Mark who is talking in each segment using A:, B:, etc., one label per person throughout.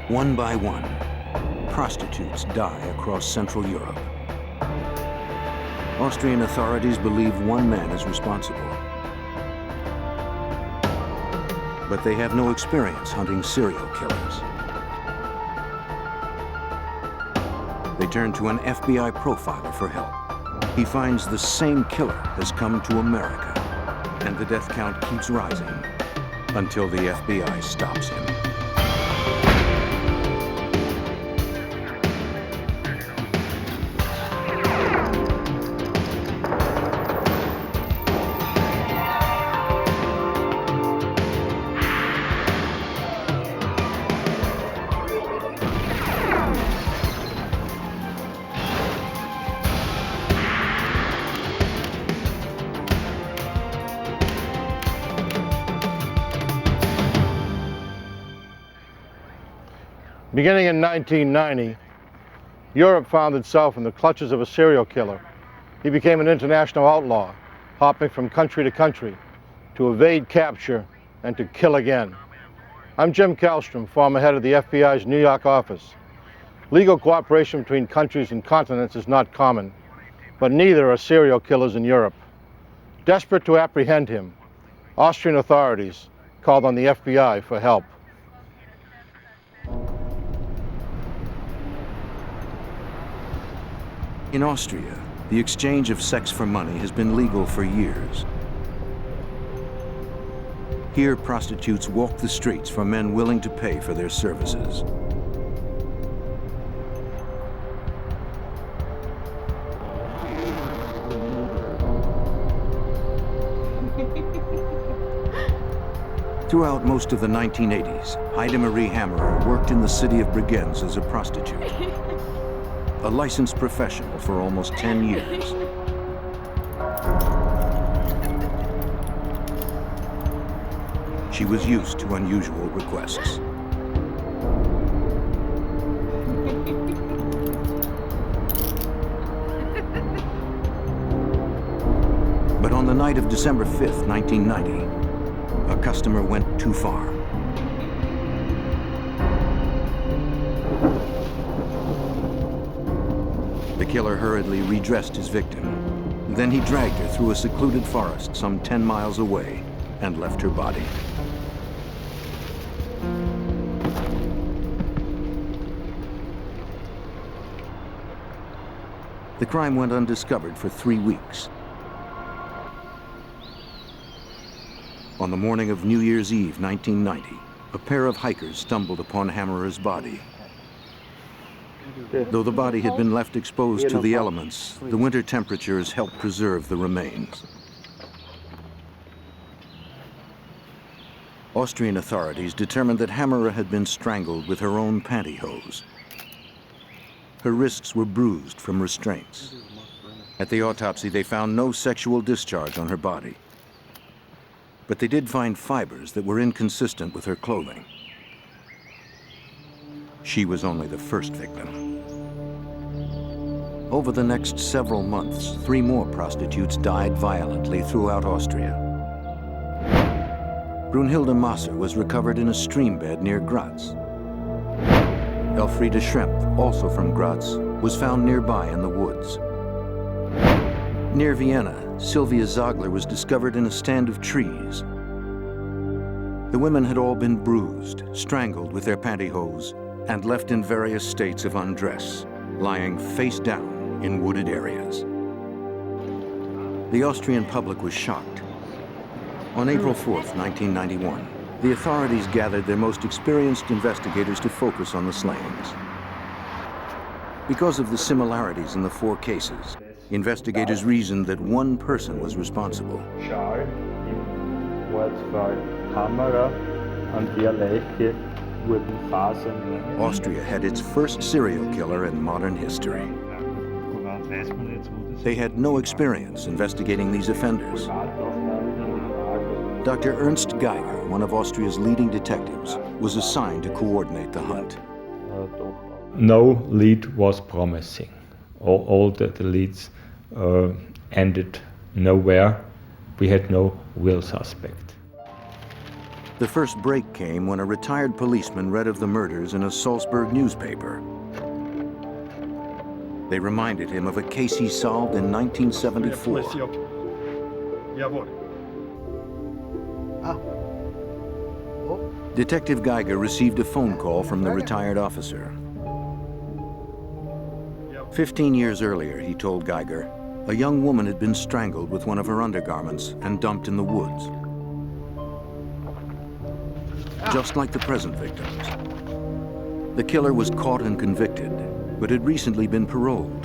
A: One by one, prostitutes die across Central Europe. Austrian authorities believe one man is responsible. But they have no experience hunting serial killers. They turn to an FBI profiler for help. He finds the same killer has come to America, and the death count keeps rising until the FBI stops him.
B: Beginning in 1990, Europe found itself in the clutches of a serial killer. He became an international outlaw, hopping from country to country to evade capture and to kill again. I'm Jim Kallstrom, former head of the FBI's New York office. Legal cooperation between countries and continents is not common, but neither are serial killers in Europe. Desperate to apprehend him, Austrian authorities called on the FBI for help.
A: In Austria, the exchange of sex for money has been legal for years. Here, prostitutes walk the streets for men willing to pay for their services. Throughout most of the 1980s, Heidemarie Hammerer worked in the city of Bregenz as a prostitute. A licensed professional for almost 10 years. She was used to unusual requests. But on the night of December 5th, 1990, a customer went too far. The killer hurriedly redressed his victim. Then he dragged her through a secluded forest some 10 miles away and left her body. The crime went undiscovered for 3 weeks. On the morning of New Year's Eve, 1990, a pair of hikers stumbled upon Hammerer's body. Though the body had been left exposed to the elements, the winter temperatures helped preserve the remains. Austrian authorities determined that Hammerer had been strangled with her own pantyhose. Her wrists were bruised from restraints. At the autopsy, they found no sexual discharge on her body. But they did find fibers that were inconsistent with her clothing. She was only the first victim. Over the next several months, 3 more prostitutes died violently throughout Austria. Brunhilde Masser was recovered in a stream bed near Graz. Elfriede Schrempf, also from Graz, was found nearby in the woods. Near Vienna, Sylvia Zagler was discovered in a stand of trees. The women had all been bruised, strangled with their pantyhose, and left in various states of undress, lying face down in wooded areas. The Austrian public was shocked. On April 4th, 1991, the authorities gathered their most experienced investigators to focus on the slayings. Because of the similarities in the 4 cases, investigators reasoned that one person was responsible. Austria had its first serial killer in modern history. They had no experience investigating these offenders. Dr. Ernst Geiger, one of Austria's leading detectives, was assigned to coordinate the hunt.
C: No lead was promising. All the leads ended nowhere. We had no real suspect.
A: The first break came when a retired policeman read of the murders in a Salzburg newspaper. They reminded him of a case he solved in 1974. Detective Geiger received a phone call from the retired officer. 15 years earlier, he told Geiger, a young woman had been strangled with one of her undergarments and dumped in the woods. Just like the present victims. The killer was caught and convicted, but had recently been paroled.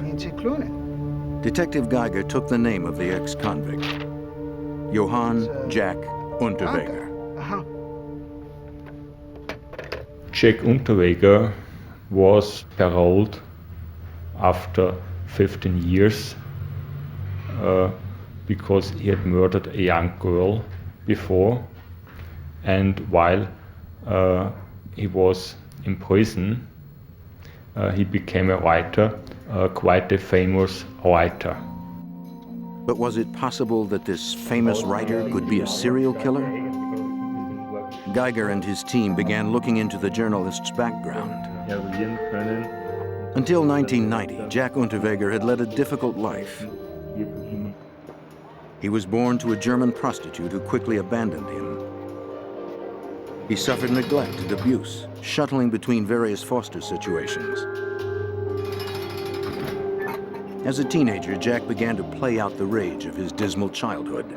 A: Detective Geiger took the name of the ex-convict, Johann Jack Unterweger.
C: Jack Unterweger was paroled after 15 years because he had murdered a young girl before, and while he was in prison, he became a writer, quite a famous writer.
A: But was it possible that this famous writer could be a serial killer? Geiger and his team began looking into the journalist's background. Until 1990, Jack Unterweger had led a difficult life. He was born to a German prostitute who quickly abandoned him. He suffered neglect and abuse, shuttling between various foster situations. As a teenager, Jack began to play out the rage of his dismal childhood.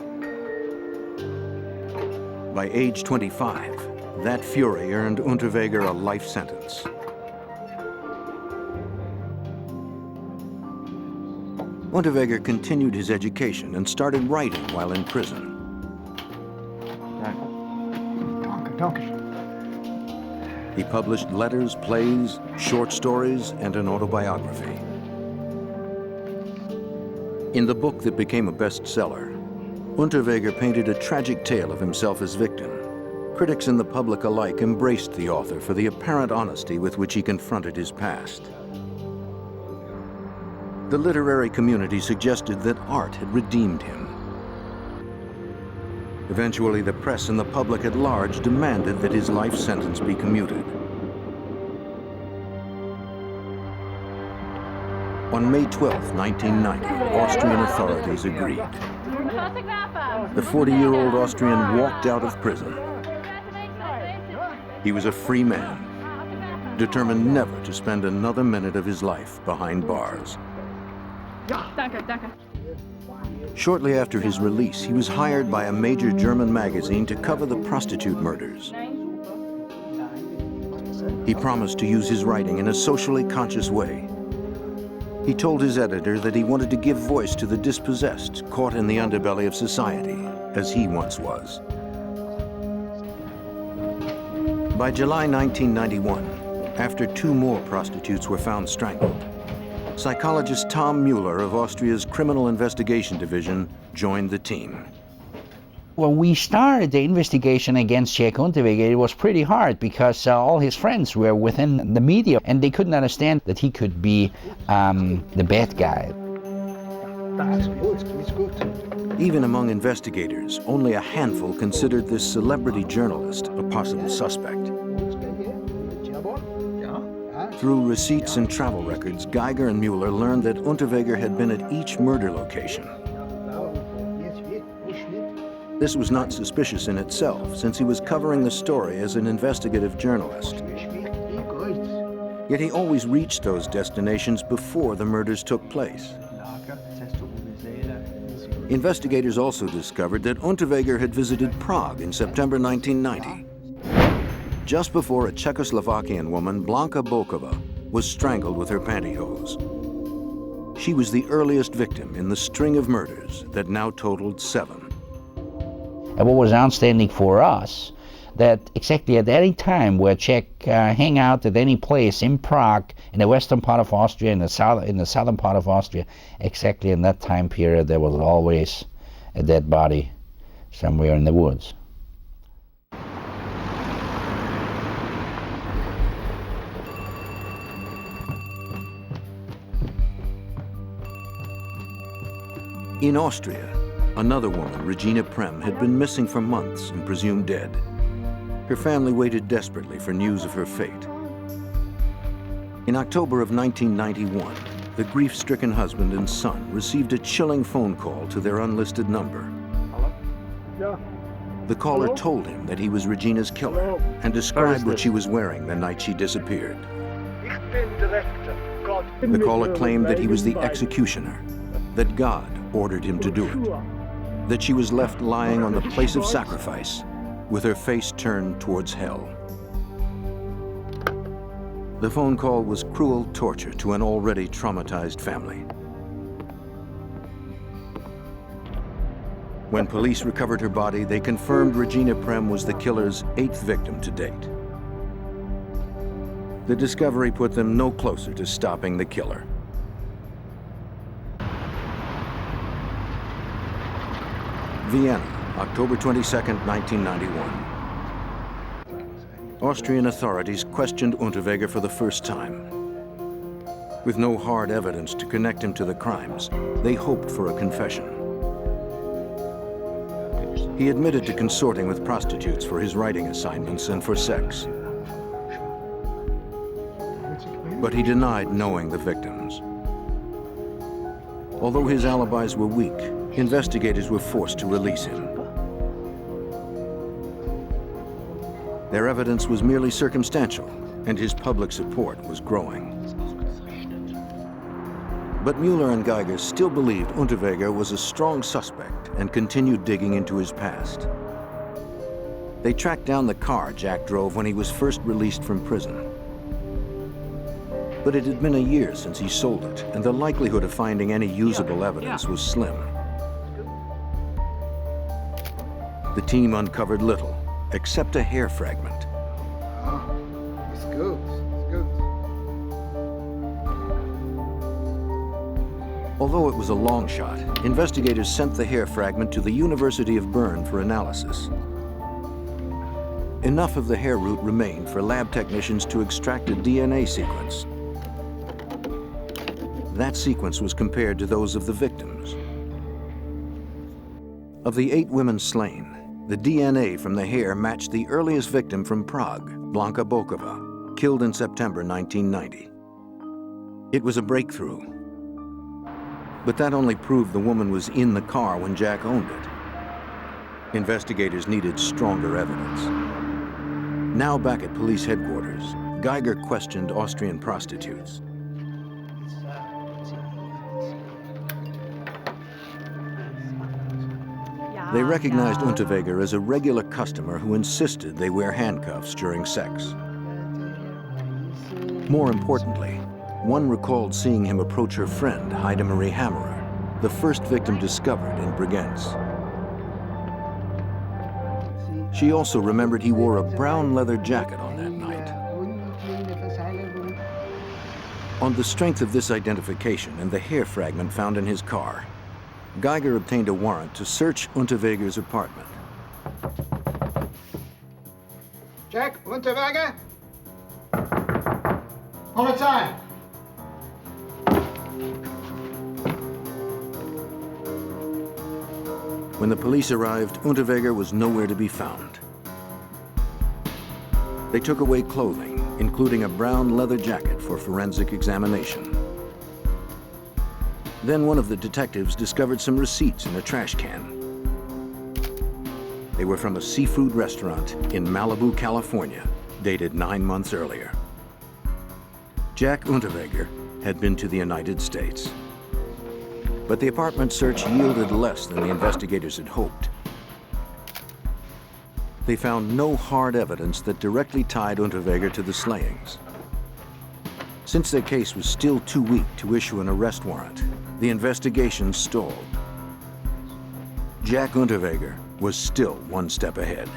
A: By age 25, that fury earned Unterweger a life sentence. Unterweger continued his education and started writing while in prison. He published letters, plays, short stories, and an autobiography. In the book that became a bestseller, Unterweger painted a tragic tale of himself as victim. Critics and the public alike embraced the author for the apparent honesty with which he confronted his past. The literary community suggested that art had redeemed him. Eventually, the press and the public at large demanded that his life sentence be commuted. On May 12, 1990, Austrian authorities agreed. The 40-year-old Austrian walked out of prison. He was a free man, determined never to spend another minute of his life behind bars. Shortly after his release, he was hired by a major German magazine to cover the prostitute murders. He promised to use his writing in a socially conscious way. He told his editor that he wanted to give voice to the dispossessed, caught in the underbelly of society, as he once was. By July 1991, after 2 more prostitutes were found strangled, psychologist Tom Mueller of Austria's Criminal Investigation Division joined the team.
D: When we started the investigation against Jack Unterweger, it was pretty hard because all his friends were within the media and they couldn't understand that he could be the bad guy.
A: Even among investigators, only a handful considered this celebrity journalist a possible suspect. Through receipts and travel records, Geiger and Mueller learned that Unterweger had been at each murder location. This was not suspicious in itself, since he was covering the story as an investigative journalist. Yet he always reached those destinations before the murders took place. Investigators also discovered that Unterweger had visited Prague in September 1990, just before a Czechoslovakian woman, Blanka Bokova, was strangled with her pantyhose. She was the earliest victim in the string of murders that now totaled 7.
D: And what was outstanding for us, that exactly at any time where Czech hang out at any place in Prague, in the western part of Austria, in the southern part of Austria, exactly in that time period there was always a dead body somewhere in the woods.
A: In Austria, another woman, Regina Prem, had been missing for months and presumed dead. Her family waited desperately for news of her fate. In October of 1991, the grief-stricken husband and son received a chilling phone call to their unlisted number. The caller told him that he was Regina's killer and described what she was wearing the night she disappeared. The caller claimed that he was the executioner, that God ordered him to do it, that she was left lying on the place of sacrifice with her face turned towards hell. The phone call was cruel torture to an already traumatized family. When police recovered her body, they confirmed Regina Prem was the killer's 8th victim to date. The discovery put them no closer to stopping the killer. Vienna, October 22, 1991. Austrian authorities questioned Unterweger for the first time. With no hard evidence to connect him to the crimes, they hoped for a confession. He admitted to consorting with prostitutes for his writing assignments and for sex. But he denied knowing the victims. Although his alibis were weak, investigators were forced to release him. Their evidence was merely circumstantial, and his public support was growing. But Mueller and Geiger still believed Unterweger was a strong suspect and continued digging into his past. They tracked down the car Jack drove when he was first released from prison. But it had been a year since he sold it, and the likelihood of finding any usable evidence was slim. The team uncovered little, except a hair fragment.
E: It's good, it's good.
A: Although it was a long shot, investigators sent the hair fragment to the University of Bern for analysis. Enough of the hair root remained for lab technicians to extract a DNA sequence. That sequence was compared to those of the victims. Of the 8 women slain, the DNA from the hair matched the earliest victim from Prague, Blanka Bokova, killed in September 1990. It was a breakthrough. But that only proved the woman was in the car when Jack owned it. Investigators needed stronger evidence. Now back at police headquarters, Geiger questioned Austrian prostitutes. They recognized Unterweger as a regular customer who insisted they wear handcuffs during sex. More importantly, one recalled seeing him approach her friend, Heide Marie Hammerer, the first victim discovered in Bregenz. She also remembered he wore a brown leather jacket on that night. On the strength of this identification and the hair fragment found in his car, Geiger obtained a warrant to search Unterweger's apartment.
E: Jack, Unterweger? Polizei!
A: When the police arrived, Unterweger was nowhere to be found. They took away clothing, including a brown leather jacket for forensic examination. Then one of the detectives discovered some receipts in a trash can. They were from a seafood restaurant in Malibu, California, dated 9 months earlier. Jack Unterweger had been to the United States. But the apartment search yielded less than the investigators had hoped. They found no hard evidence that directly tied Unterweger to the slayings. Since their case was still too weak to issue an arrest warrant, the investigation stalled. Jack Unterweger was still one step ahead.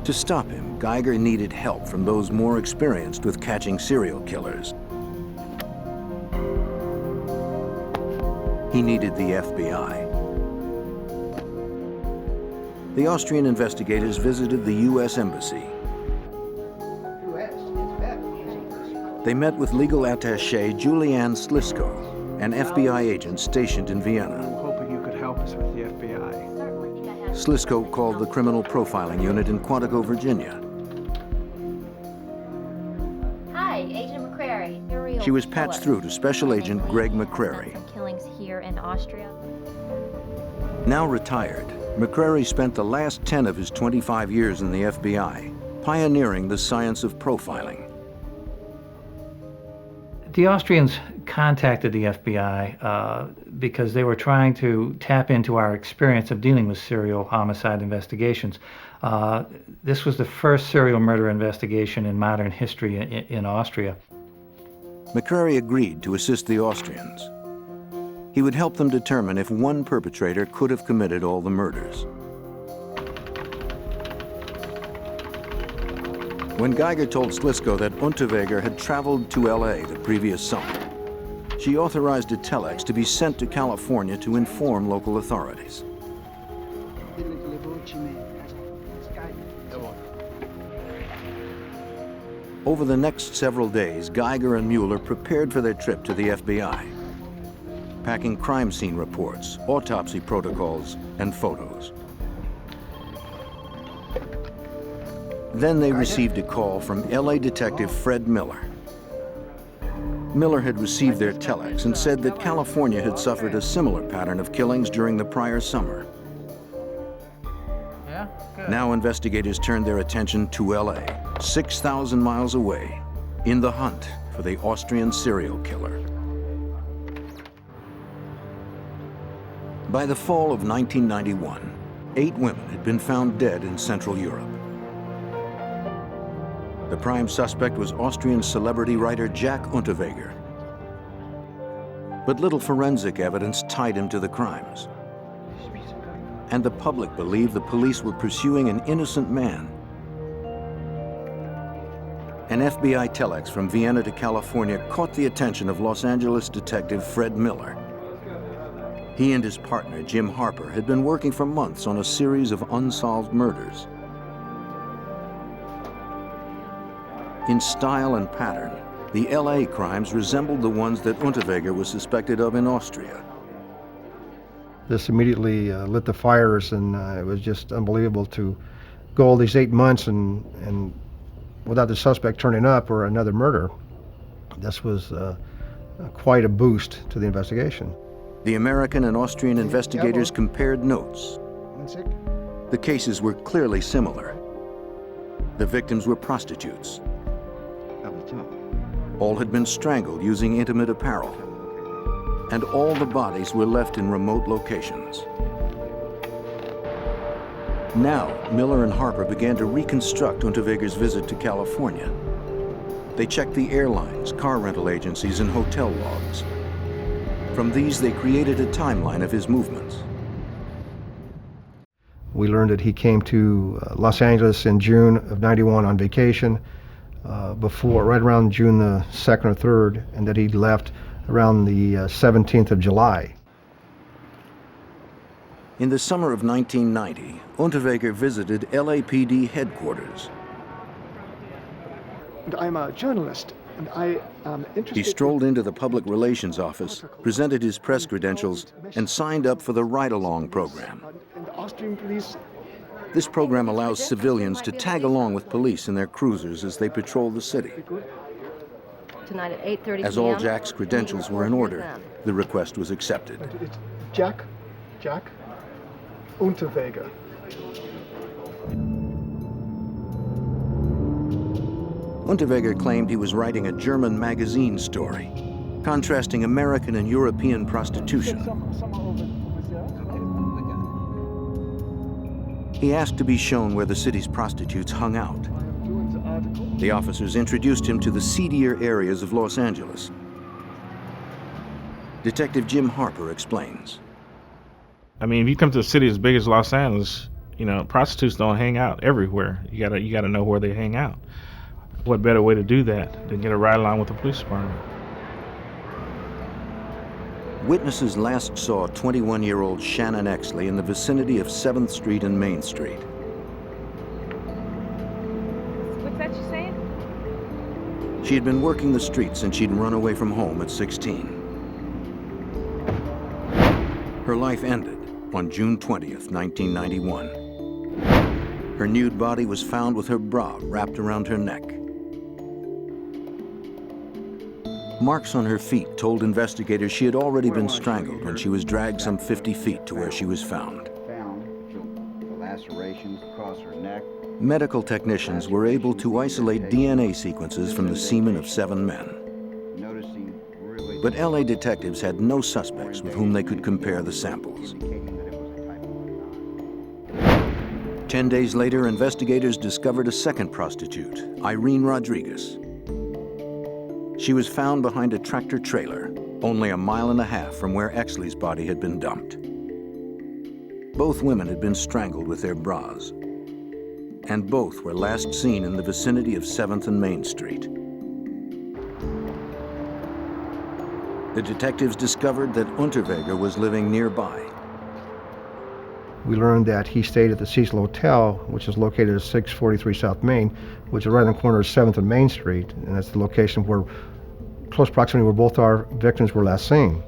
A: To stop him, Geiger needed help from those more experienced with catching serial killers. He needed the FBI. The Austrian investigators visited the U.S. Embassy. They met with legal attaché Julianne Slisko, an FBI agent stationed in Vienna.
F: I'm hoping you could help was with the FBI.
A: Slisko called the criminal profiling unit in Quantico, Virginia.
G: Hi, Agent McCrary.
A: She was patched through to Special Agent Greg McCrary.
G: Some killings here in Austria.
A: Now retired, McCrary spent the last 10 of his 25 years in the FBI, pioneering the science of profiling.
H: The Austrians contacted the FBI because they were trying to tap into our experience of dealing with serial homicide investigations. This was the first serial murder investigation in modern history in Austria.
A: McCrary agreed to assist the Austrians. He would help them determine if one perpetrator could have committed all the murders. When Geiger told Slisko that Unterweger had traveled to LA the previous summer, she authorized a telex to be sent to California to inform local authorities. Over the next several days, Geiger and Mueller prepared for their trip to the FBI, packing crime scene reports, autopsy protocols, and photos. Then they received a call from LA detective Fred Miller. Miller had received their telex and said that California had suffered a similar pattern of killings during the prior summer. Now investigators turned their attention to LA, 6,000 miles away, in the hunt for the Austrian serial killer. By the fall of 1991, 8 women had been found dead in Central Europe. The prime suspect was Austrian celebrity writer Jack Unterweger. But little forensic evidence tied him to the crimes. And the public believed the police were pursuing an innocent man. An FBI telex from Vienna to California caught the attention of Los Angeles detective Fred Miller. He and his partner, Jim Harper, had been working for months on a series of unsolved murders. In style and pattern, the LA crimes resembled the ones that Unterweger was suspected of in Austria.
B: This immediately lit the fires, and it was just unbelievable to go all these 8 months and without the suspect turning up or another murder. This was quite a boost to the investigation.
A: The American and Austrian investigators compared notes. The cases were clearly similar. The victims were prostitutes. All had been strangled using intimate apparel, and all the bodies were left in remote locations. Now, Miller and Harper began to reconstruct Unterweger's visit to California. They checked the airlines, car rental agencies, and hotel logs. From these, they created a timeline of his movements.
B: We learned that he came to Los Angeles in June of '91 on vacation, right around June the 2nd or 3rd, and that he left around the 17th of July.
A: In the summer of 1990, Unterweger visited LAPD headquarters.
F: And I'm a journalist, and I am interested.
A: He strolled into the public relations office, presented his press credentials, and signed up for the Ride-Along program.
F: And the Austrian police.
A: This program allows civilians to tag along with police in their cruisers as they patrol the city.
G: Tonight at 8:30
A: As all Jack's credentials were in order, the request was accepted.
F: It's Jack Unterweger.
A: Unterweger claimed he was writing a German magazine story, contrasting American and European prostitution. He asked to be shown where the city's prostitutes hung out. The officers introduced him to the seedier areas of Los Angeles. Detective Jim Harper explains.
I: I mean, if you come to a city as big as Los Angeles, you know, prostitutes don't hang out everywhere. You gotta know where they hang out. What better way to do that than get a ride along with the police department?
A: Witnesses last saw 21-year-old Shannon Exley in the vicinity of 7th Street and Main Street.
J: What's that you saying?
A: She had been working the streets since she'd run away from home at 16. Her life ended on June 20th, 1991. Her nude body was found with her bra wrapped around her neck. Marks on her feet told investigators she had already been strangled when she was dragged some 50 feet to where she was found.
K: The lacerations across her neck.
A: Medical technicians were able to isolate DNA sequences from the semen of 7 men. But LA detectives had no suspects with whom they could compare the samples. 10 days later, investigators discovered a second prostitute, Irene Rodriguez. She was found behind a tractor trailer, only a mile and a half from where Exley's body had been dumped. Both women had been strangled with their bras, and both were last seen in the vicinity of 7th and Main Street. The detectives discovered that Unterweger was living nearby.
L: We learned that he stayed at the Cecil Hotel, which is located at 643 South Main, which is right on the corner of 7th and Main Street, and that's the location where, close proximity where both our victims were last seen.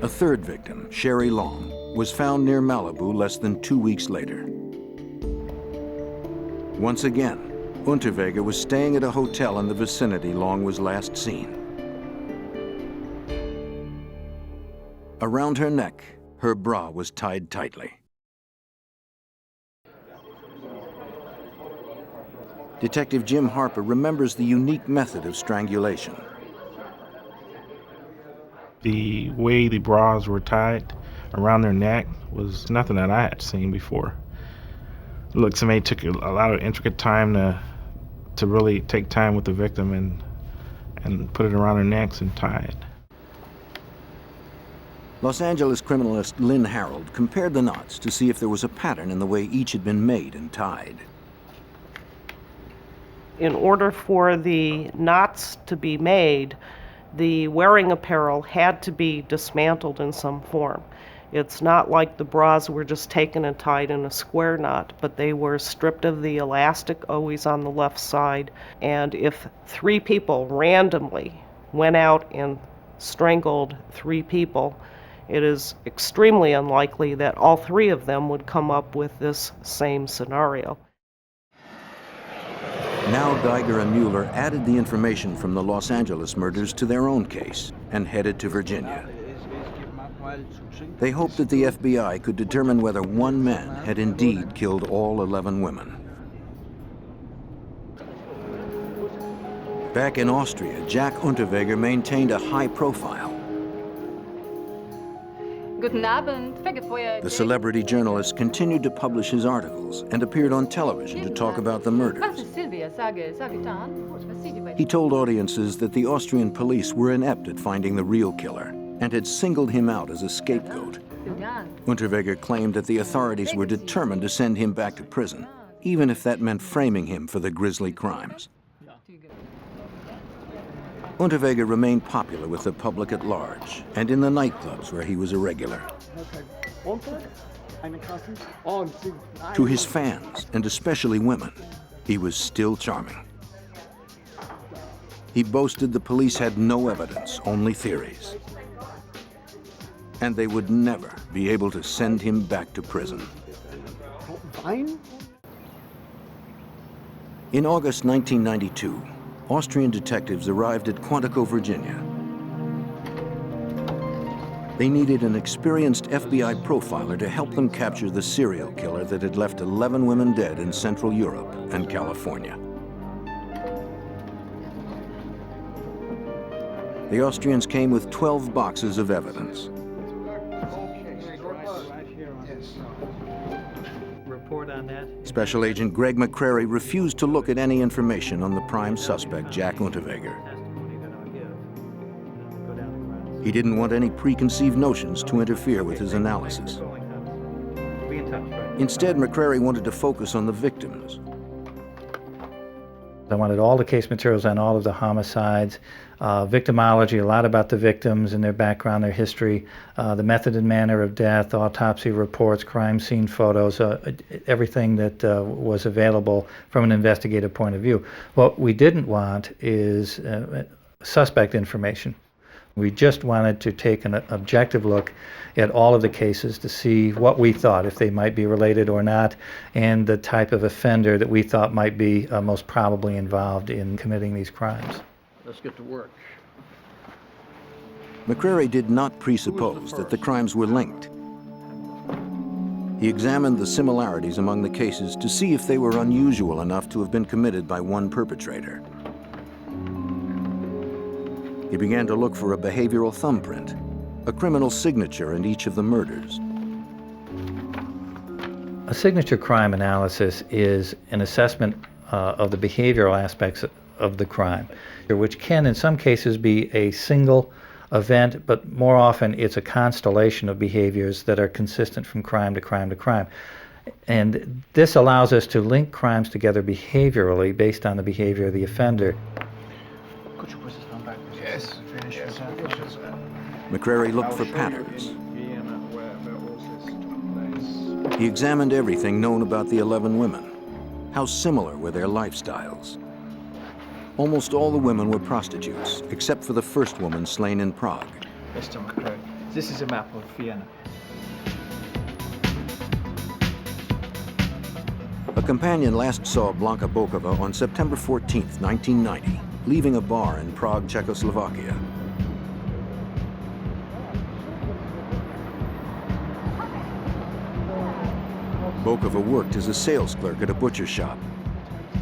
A: A third victim, Sherry Long, was found near Malibu less than 2 weeks later. Once again, Unterweger was staying at a hotel in the vicinity Long was last seen. Around her neck, her bra was tied tightly. Detective Jim Harper remembers the unique method of strangulation.
I: The way the bras were tied around their neck was nothing that I had seen before. It looked to me it took a lot of intricate time to really take time with the victim and put it around their necks and tie it.
A: Los Angeles criminalist Lynn Harold compared the knots to see if there was a pattern in the way each had been made and tied.
M: In order for the knots to be made, the wearing apparel had to be dismantled in some form. It's not like the bras were just taken and tied in a square knot, but they were stripped of the elastic always on the left side. And if 3 people randomly went out and strangled 3 people, it is extremely unlikely that all 3 of them would come up with this same scenario.
A: Now Geiger and Mueller added the information from the Los Angeles murders to their own case and headed to Virginia. They hoped that the FBI could determine whether one man had indeed killed all 11 women. Back in Austria, Jack Unterweger maintained a high profile. The celebrity journalist continued to publish his articles and appeared on television to talk about the murders. He told audiences that the Austrian police were inept at finding the real killer and had singled him out as a scapegoat. Unterweger claimed that the authorities were determined to send him back to prison, even if that meant framing him for the grisly crimes. Unterweger remained popular with the public at large and in the nightclubs where he was a regular. To his fans, and especially women, he was still charming. He boasted the police had no evidence, only theories. And they would never be able to send him back to prison. In August 1992, Austrian detectives arrived at Quantico, Virginia. They needed an experienced FBI profiler to help them capture the serial killer that had left 11 women dead in Central Europe and California. The Austrians came with 12 boxes of evidence.
H: Report on that.
A: Special Agent Greg McCrary refused to look at any information on the prime suspect, Jack Unterweger. He didn't want any preconceived notions to interfere with his analysis. Instead, McCrary wanted to focus on the victims.
H: I wanted all the case materials on all of the homicides, victimology, a lot about the victims and their background, their history, the method and manner of death, autopsy reports, crime scene photos, everything that was available from an investigative point of view. What we didn't want is suspect information. We just wanted to take an objective look at all of the cases to see what we thought, if they might be related or not, and the type of offender that we thought might be most probably involved in committing these crimes.
B: Let's get to work.
A: McCrary did not presuppose that the crimes were linked. He examined the similarities among the cases to see if they were unusual enough to have been committed by one perpetrator. He began to look for a behavioral thumbprint, a criminal signature in each of the murders.
H: A signature crime analysis is an assessment of the behavioral aspects of the crime, which can in some cases be a single event, but more often it's a constellation of behaviors that are consistent from crime to crime to crime. And this allows us to link crimes together behaviorally based on the behavior of the offender.
E: Yes.
A: McCrary looked for patterns. He examined everything known about the 11 women. How similar were their lifestyles? Almost all the women were prostitutes, except for the first woman slain in Prague.
F: Mr. McCrary, this is a map of Vienna.
A: A companion last saw Blanka Bokova on September 14, 1990, leaving a bar in Prague, Czechoslovakia. Bokova worked as a sales clerk at a butcher shop,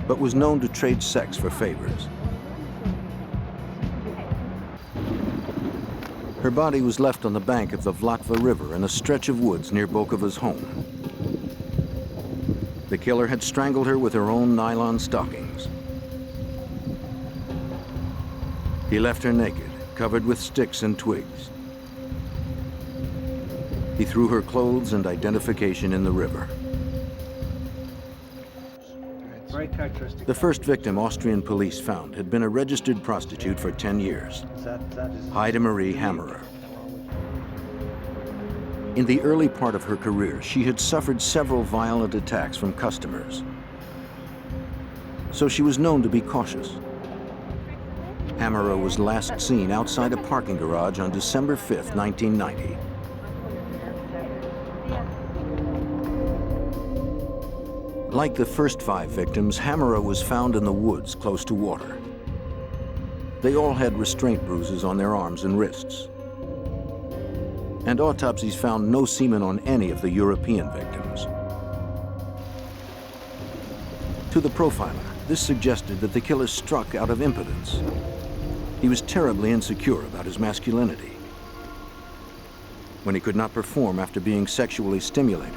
A: but was known to trade sex for favors. Her body was left on the bank of the Vlatva River in a stretch of woods near Bokova's home. The killer had strangled her with her own nylon stockings. He left her naked, covered with sticks and twigs. He threw her clothes and identification in the river. The first victim Austrian police found had been a registered prostitute for 10 years, Heide Marie Hammerer. In the early part of her career, she had suffered several violent attacks from customers, so she was known to be cautious. Hammerer was last seen outside a parking garage on December 5, 1990. Like the first 5 victims, Hammerer was found in the woods close to water. They all had restraint bruises on their arms and wrists. And autopsies found no semen on any of the European victims. To the profiler, this suggested that the killer struck out of impotence. He was terribly insecure about his masculinity. When he could not perform after being sexually stimulated,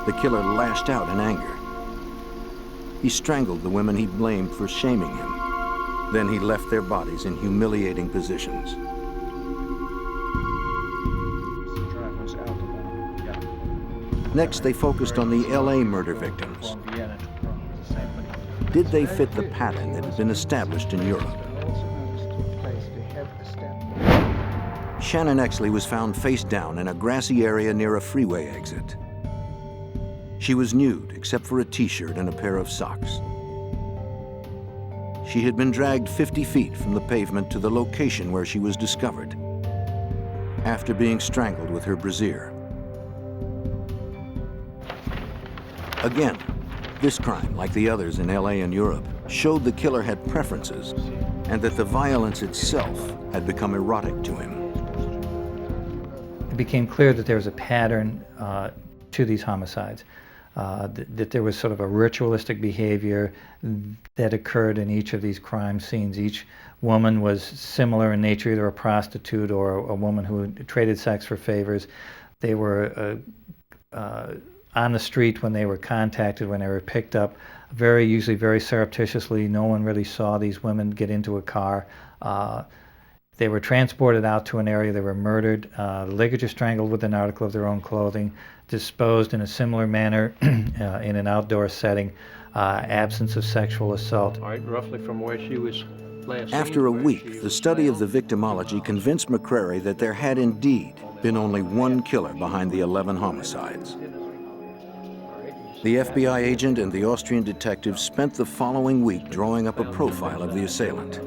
A: the killer lashed out in anger. He strangled the women he blamed for shaming him. Then he left their bodies in humiliating positions. Next, they focused on the LA murder victims. Did they fit the pattern that had been established in Europe? Shannon Exley was found face down in a grassy area near a freeway exit. She was nude except for a t-shirt and a pair of socks. She had been dragged 50 feet from the pavement to the location where she was discovered, after being strangled with her brassiere. Again, this crime, like the others in LA and Europe, showed the killer had preferences and that the violence itself had become erotic to him.
H: It became clear that there was a pattern to these homicides. That there was sort of a ritualistic behavior that occurred in each of these crime scenes. Each woman was similar in nature, either a prostitute or a woman who traded sex for favors. They were on the street when they were contacted, when they were picked up, usually very surreptitiously. No one really saw these women get into a car. They were transported out to an area, they were murdered, the ligature strangled with an article of their own clothing, disposed in a similar manner in an outdoor setting, absence of sexual assault.
B: All right, roughly from where she was last seen.
A: After a week, the study of the victimology convinced McCrary that there had indeed been only one killer behind the 11 homicides. The FBI agent and the Austrian detective spent the following week drawing up a profile of the assailant.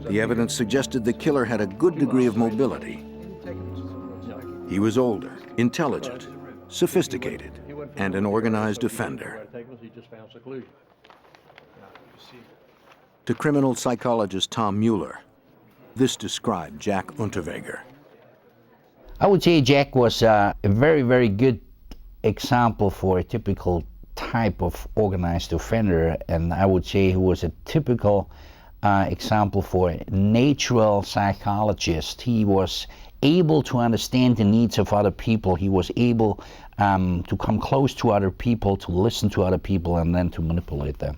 A: The evidence suggested the killer had a good degree of mobility. He was older, intelligent, sophisticated, and an organized offender. To criminal psychologist Tom Mueller, this described Jack Unterweger.
D: I would say Jack was a very, very good example for a typical type of organized offender, and I would say he was a typical example for a natural psychologist. He was able to understand the needs of other people. He was able to come close to other people, to listen to other people, and then to manipulate them.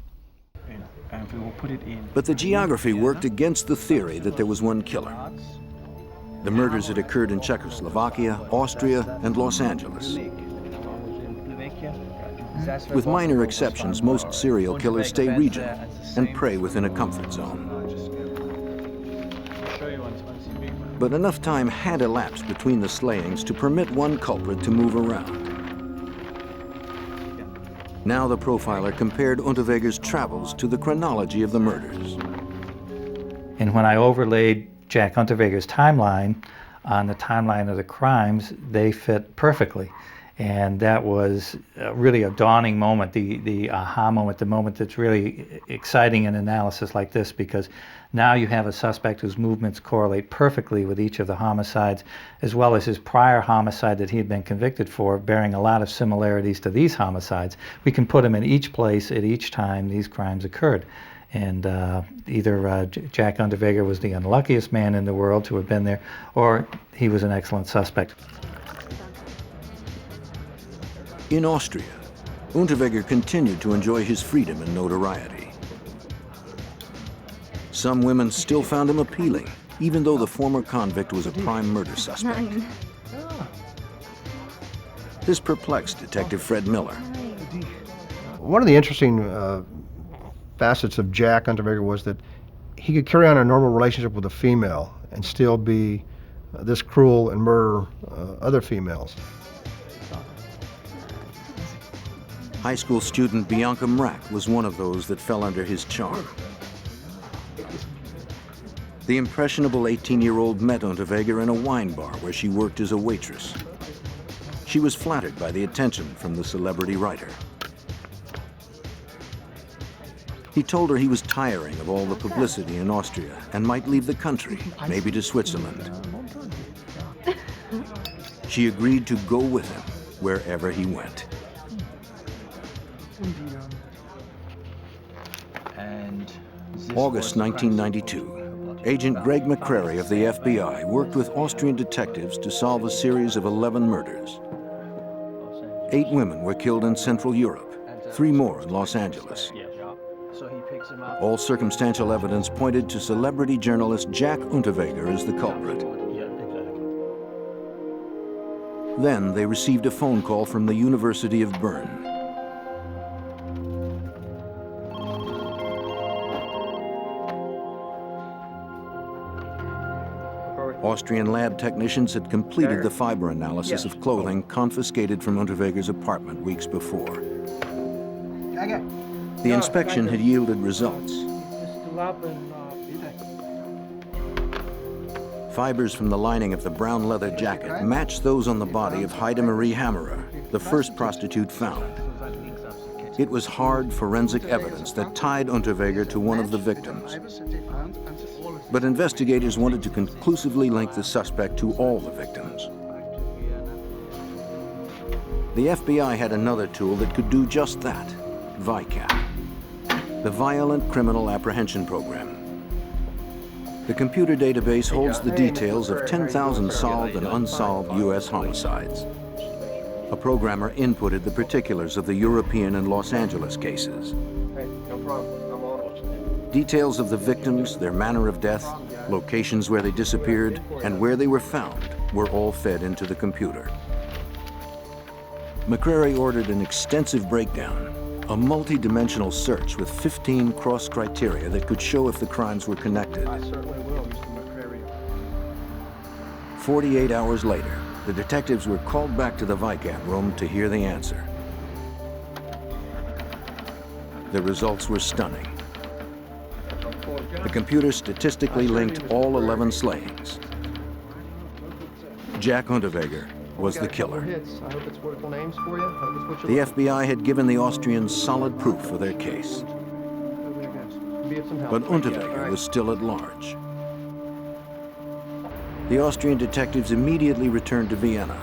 A: But the geography worked against the theory that there was one killer. The murders had occurred in Czechoslovakia, Austria, and Los Angeles. With minor exceptions, most serial killers stay regional and prey within a comfort zone. But enough time had elapsed between the slayings to permit one culprit to move around. Now the profiler compared Unterweger's travels to the chronology of the murders.
H: And when I overlaid Jack Unterweger's timeline on the timeline of the crimes, they fit perfectly. And that was really a dawning moment, the aha moment, the moment that's really exciting in analysis like this, because now you have a suspect whose movements correlate perfectly with each of the homicides, as well as his prior homicide that he had been convicted for, bearing a lot of similarities to these homicides. We can put him in each place at each time these crimes occurred. And either Jack Unterweger was the unluckiest man in the world to have been there, or he was an excellent suspect.
A: In Austria, Unterweger continued to enjoy his freedom and notoriety. Some women still found him appealing, even though the former convict was a prime murder suspect. This perplexed Detective Fred Miller.
L: One of the interesting facets of Jack Unterweger was that he could carry on a normal relationship with a female and still be this cruel and murder other females.
A: High school student Bianca Mrak was one of those that fell under his charm. The impressionable 18-year-old met Unterweger in a wine bar where she worked as a waitress. She was flattered by the attention from the celebrity writer. He told her he was tiring of all the publicity in Austria and might leave the country, maybe to Switzerland. She agreed to go with him wherever he went. August 1992, Agent Greg McCrary of the FBI worked with Austrian detectives to solve a series of 11 murders. 8 women were killed in Central Europe, 3 more in Los Angeles. All circumstantial evidence pointed to celebrity journalist Jack Unterweger as the culprit. Then they received a phone call from the University of Bern. Austrian lab technicians had completed the fiber analysis of clothing confiscated from Unterweger's apartment weeks before. The inspection had yielded results. Fibers from the lining of the brown leather jacket matched those on the body of Heide Marie Hammerer, the first prostitute found. It was hard forensic evidence that tied Unterweger to one of the victims. But investigators wanted to conclusively link the suspect to all the victims. The FBI had another tool that could do just that, VICAP, the Violent Criminal Apprehension Program. The computer database holds the details of 10,000 solved and unsolved U.S. homicides. A programmer inputted the particulars of the European and Los Angeles cases. Details of the victims, their manner of death, locations where they disappeared, and where they were found were all fed into the computer. McCrary ordered an extensive breakdown, a multi-dimensional search with 15 cross-criteria that could show if the crimes were connected. 48 hours later, the detectives were called back to the VICAP room to hear the answer. The results were stunning. The computer statistically linked all 11 slayings. Jack Unterweger was the killer. The FBI had given the Austrians solid proof for their case. But Unterweger was still at large. The Austrian detectives immediately returned to Vienna.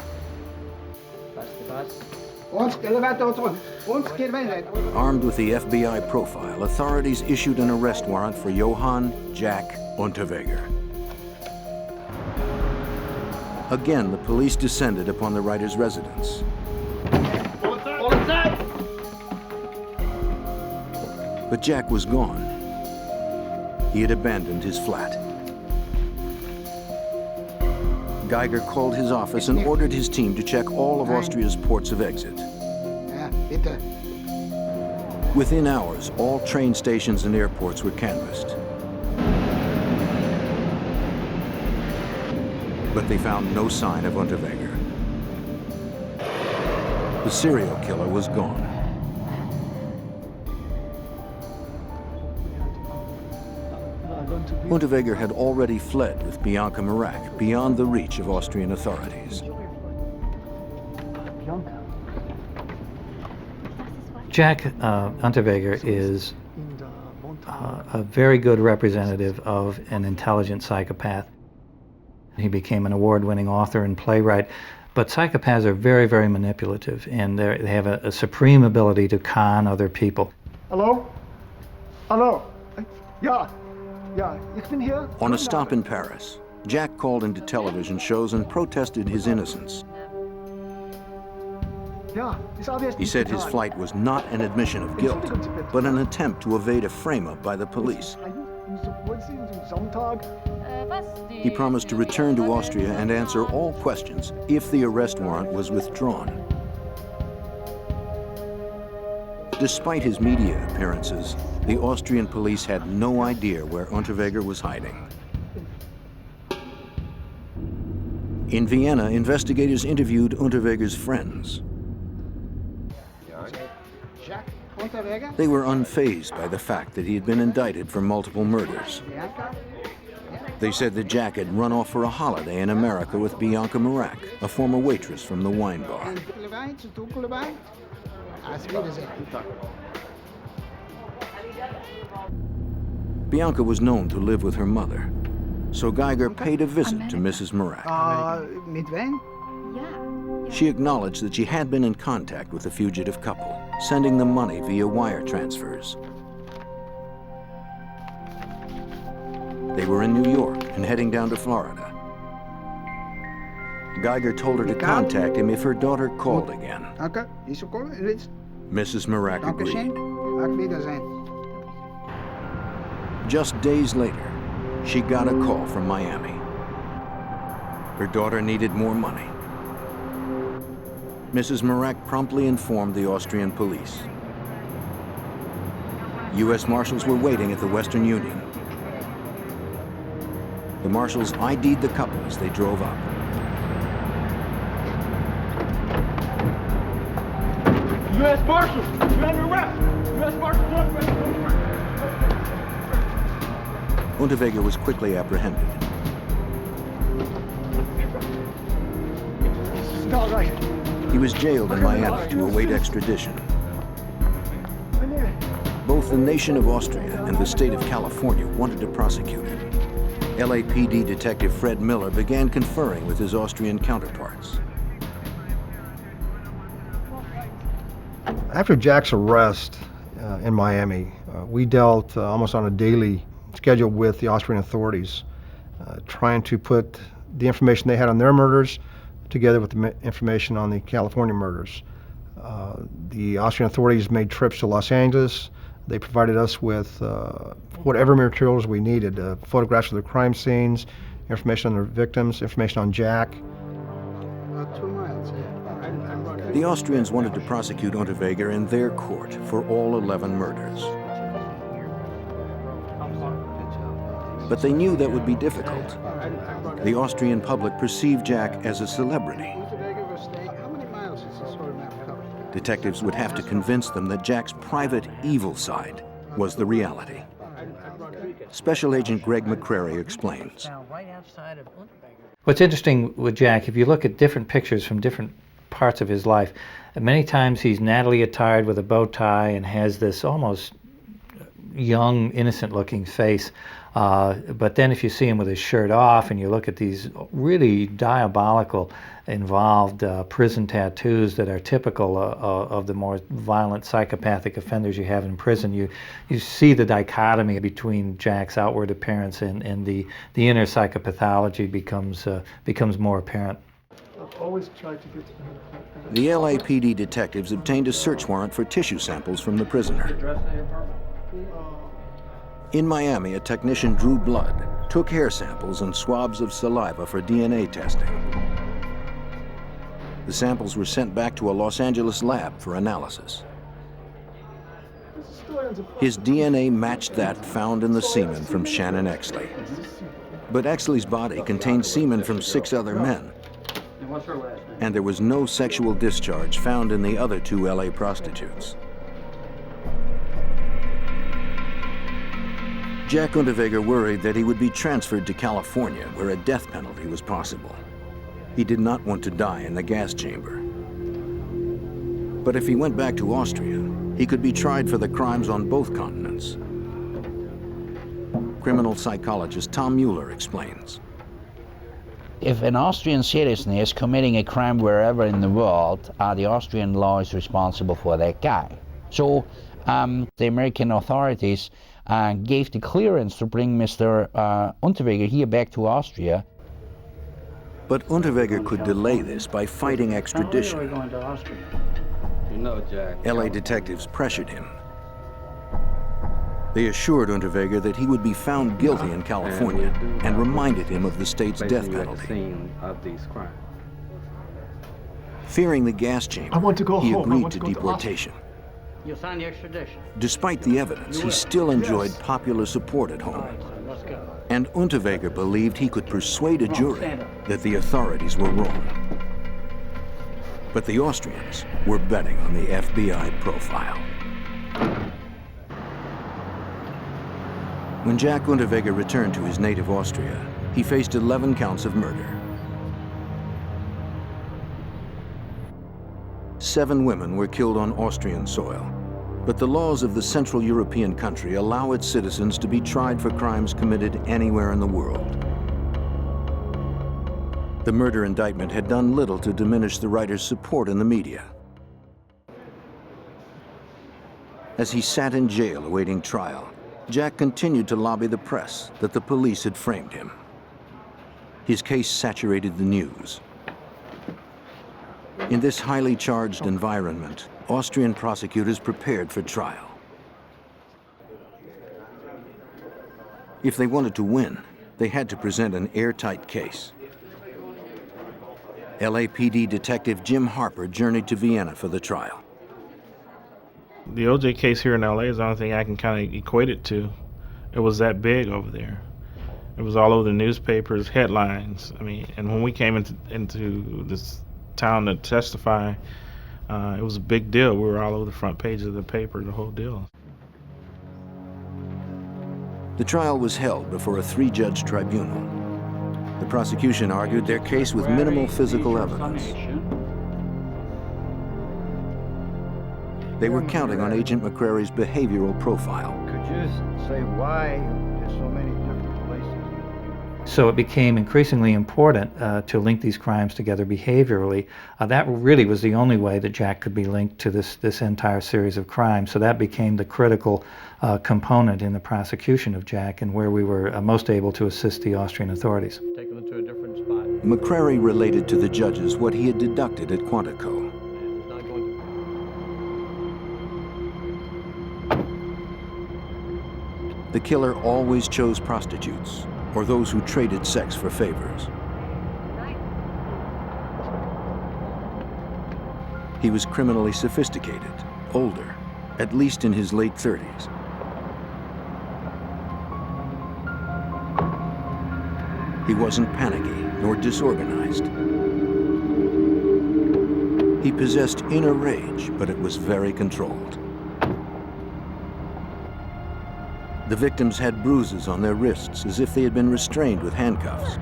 A: Armed with the FBI profile, authorities issued an arrest warrant for Johann Jack Unterweger. Again, the police descended upon the writer's residence. But Jack was gone. He had abandoned his flat. Geiger called his office and ordered his team to check all of Austria's ports of exit. Within hours, all train stations and airports were canvassed. But they found no sign of Unterweger. The serial killer was gone. Unterweger had already fled with Bianca Marak beyond the reach of Austrian authorities.
H: Jack Unterweger is a very good representative of an intelligent psychopath. He became an award-winning author and playwright, but psychopaths are very, very manipulative, and they have a supreme ability to con other people.
E: Hello? Hello? Yeah. Yeah, ich bin here.
A: On a stop in Paris, Jack called into television shows and protested his innocence. He said his flight was not an admission of guilt, but an attempt to evade a frame-up by the police. He promised to return to Austria and answer all questions if the arrest warrant was withdrawn. Despite his media appearances, the Austrian police had no idea where Unterweger was hiding. In Vienna, investigators interviewed Unterweger's friends. They were unfazed by the fact that he had been indicted for multiple murders. They said that Jack had run off for a holiday in America with Bianca Marak, a former waitress from the wine bar. Bianca was known to live with her mother, so Geiger paid a visit to Mrs. Marak.
E: Mit wem?
A: She acknowledged that she had been in contact with the fugitive couple, sending them money via wire transfers. They were in New York and heading down to Florida. Geiger told her to contact him if her daughter called again. Mrs. Marak agreed. Just days later, she got a call from Miami. Her daughter needed more money. Mrs. Marak promptly informed the Austrian police. U.S. Marshals were waiting at the Western Union. The Marshals ID'd the couple as they drove up.
N: U.S. Marshals, you're under arrest! U.S. Marshals, you're under arrest!
A: Unterweger was quickly apprehended.
E: It's not right.
A: He was jailed in Miami to await extradition. Both the nation of Austria and the state of California wanted to prosecute him. LAPD detective Fred Miller began conferring with his Austrian counterparts.
L: After Jack's arrest in Miami, we dealt almost on a daily schedule with the Austrian authorities, trying to put the information they had on their murders together with the information on the California murders. The Austrian authorities made trips to Los Angeles. They provided us with whatever materials we needed, photographs of the crime scenes, information on their victims, information on Jack.
E: About 2 miles, yeah.
A: The Austrians wanted to prosecute Unterweger in their court for all 11 murders. But they knew that would be difficult. The Austrian public perceived Jack as a celebrity. Detectives would have to convince them that Jack's private, evil side was the reality. Special Agent Greg McCrary explains.
H: What's interesting with Jack, if you look at different pictures from different parts of his life, many times he's nattily attired with a bow tie and has this almost young, innocent-looking face. But then if you see him with his shirt off and you look at these really diabolical, involved prison tattoos that are typical of the more violent psychopathic offenders you have in prison, you see the dichotomy between Jack's outward appearance and the inner psychopathology becomes more apparent.
E: Always try to get
A: The LAPD detectives obtained a search warrant for tissue samples from the prisoner. In Miami, a technician drew blood, took hair samples and swabs of saliva for DNA testing. The samples were sent back to a Los Angeles lab for analysis. His DNA matched that found in the semen from Shannon Exley. But Exley's body contained semen from 6 other men, and there was no sexual discharge found in the other 2 LA prostitutes. Jack Unterweger worried that he would be transferred to California, where a death penalty was possible. He did not want to die in the gas chamber. But if he went back to Austria, he could be tried for the crimes on both continents. Criminal psychologist Tom Mueller explains.
D: If an Austrian citizen is committing a crime wherever in the world, the Austrian law is responsible for that guy. So the American authorities gave the clearance to bring Mr. Unterweger here back to Austria.
A: But Unterweger could delay this by fighting extradition. LA detectives pressured him. They assured Unterweger that he would be found guilty in California and reminded him of the state's death penalty. Fearing the gas chamber, he agreed to deportation.
O: You'll sign the extradition.
A: Despite the evidence, he still enjoyed popular support at home. And Unterweger believed he could persuade a jury that the authorities were wrong. But the Austrians were betting on the FBI profile. When Jack Unterweger returned to his native Austria, he faced 11 counts of murder. 7 women were killed on Austrian soil, but the laws of the Central European country allow its citizens to be tried for crimes committed anywhere in the world. The murder indictment had done little to diminish the writer's support in the media. As he sat in jail awaiting trial, Jack continued to lobby the press that the police had framed him. His case saturated the news. In this highly charged environment, Austrian prosecutors prepared for trial. If they wanted to win, they had to present an airtight case. LAPD detective Jim Harper journeyed to Vienna for the trial.
I: The OJ case here in LA is the only thing I can kind of equate it to. It was that big over there. It was all over the newspapers, headlines. I mean, and when we came into this town to testify, it was a big deal. We were all over the front page of the paper, the whole deal.
A: The trial was held before a 3-judge tribunal. The prosecution argued their case with minimal physical evidence. They were counting on Agent McCrary's behavioral profile.
K: Could you say why there's so many different places?
H: So it became increasingly important to link these crimes together behaviorally. That really was the only way that Jack could be linked to this entire series of crimes. So that became the critical component in the prosecution of Jack, and where we were most able to assist the Austrian authorities.
O: Take them to a different spot.
A: McCrary related to the judges what he had deducted at Quantico. The killer always chose prostitutes, or those who traded sex for favors. He was criminally sophisticated, older, at least in his late 30s. He wasn't panicky nor disorganized. He possessed inner rage, but it was very controlled. The victims had bruises on their wrists as if they had been restrained with handcuffs.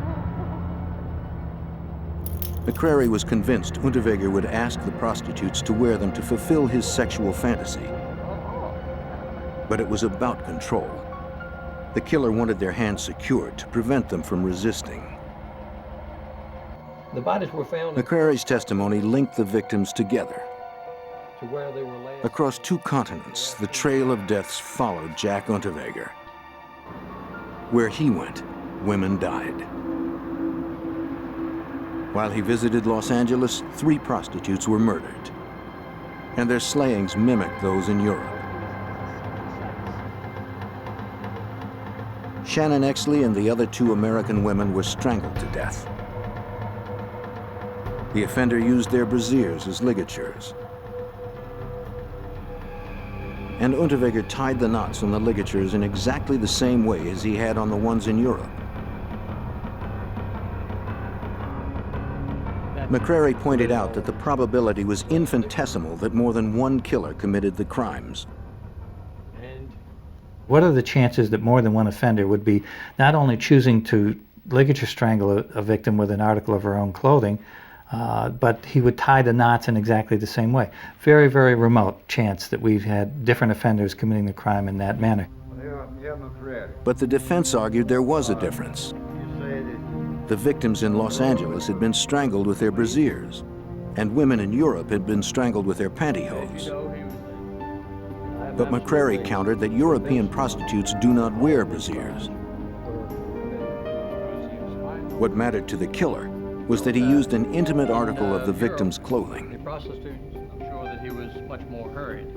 A: McCrary was convinced Unterweger would ask the prostitutes to wear them to fulfill his sexual fantasy. But it was about control. The killer wanted their hands secured to prevent them from resisting.
O: The bodies were found
A: McCrary's testimony linked the victims together.
O: to where they were laid.
A: Across 2 continents, the trail of deaths followed Jack Unterweger. Where he went, women died. While he visited Los Angeles, 3 prostitutes were murdered, and their slayings mimicked those in Europe. Shannon Exley and the other 2 American women were strangled to death. The offender used their brassieres as ligatures. And Unterweger tied the knots on the ligatures in exactly the same way as he had on the ones in Europe. McCrary pointed out that the probability was infinitesimal that more than one killer committed the crimes.
H: What are the chances that more than one offender would be not only choosing to ligature strangle a victim with an article of her own clothing, but he would tie the knots in exactly the same way? Very, very remote chance that we've had different offenders committing the crime in that manner.
A: But the defense argued there was a difference. The victims in Los Angeles had been strangled with their brassieres, and women in Europe had been strangled with their pantyhose. But McCrary countered that European prostitutes do not wear brassieres. What mattered to the killer was that he used an intimate article of the victim's clothing.
O: The prostitutes, I'm sure that he was much more hurried.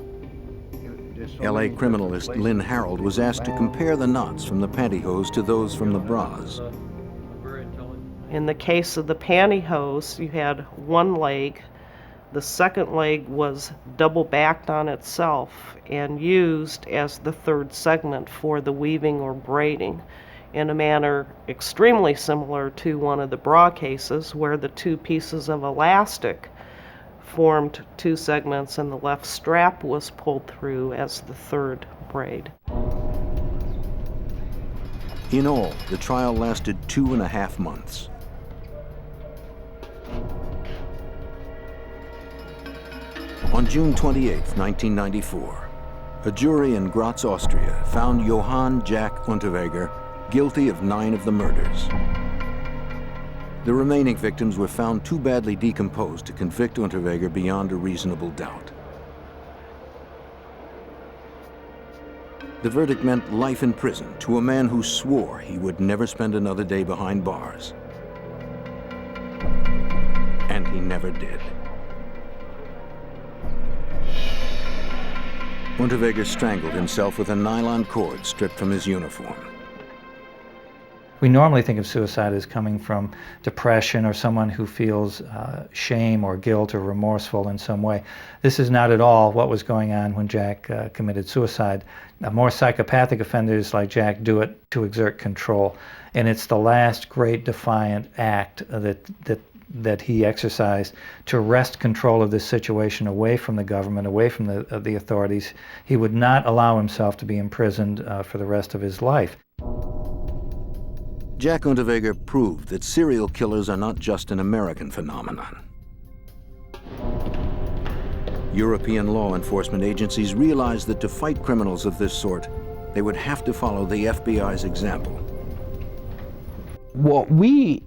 A: LA criminalist Lynn Harold was asked to compare the knots from the pantyhose to those from the bras.
M: In the case of the pantyhose, you had one leg. The second leg was double backed on itself and used as the third segment for the weaving or braiding, in a manner extremely similar to one of the bra cases where the 2 pieces of elastic formed 2 segments and the left strap was pulled through as the third braid.
A: In all, the trial lasted 2.5 months. On June 28, 1994, a jury in Graz, Austria, found Johann Jack Unterweger guilty of 9 of the murders. The remaining victims were found too badly decomposed to convict Unterweger beyond a reasonable doubt. The verdict meant life in prison to a man who swore he would never spend another day behind bars. And he never did. Unterweger strangled himself with a nylon cord stripped from his uniform.
H: We normally think of suicide as coming from depression or someone who feels shame or guilt or remorseful in some way. This is not at all what was going on when Jack committed suicide. More psychopathic offenders like Jack do it to exert control, and it's the last great defiant act that he exercised to wrest control of this situation away from the government, away from the authorities. He would not allow himself to be imprisoned for the rest of his life.
A: Jack Unterweger proved that serial killers are not just an American phenomenon. European law enforcement agencies realized that to fight criminals of this sort, they would have to follow the FBI's example.
D: What we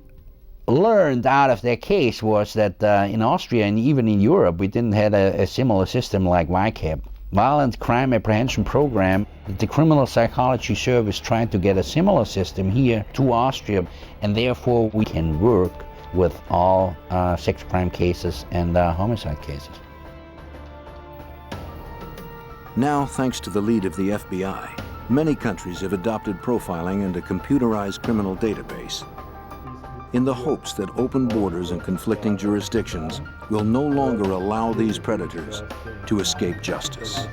D: learned out of their case was that in Austria and even in Europe, we didn't have a similar system like VICAP. Violent Crime Apprehension Program. The Criminal Psychology Service tried to get a similar system here to Austria, and therefore we can work with all sex crime cases and homicide cases.
A: Now, thanks to the lead of the FBI, many countries have adopted profiling and a computerized criminal database in the hopes that open borders and conflicting jurisdictions will no longer allow these predators to escape justice.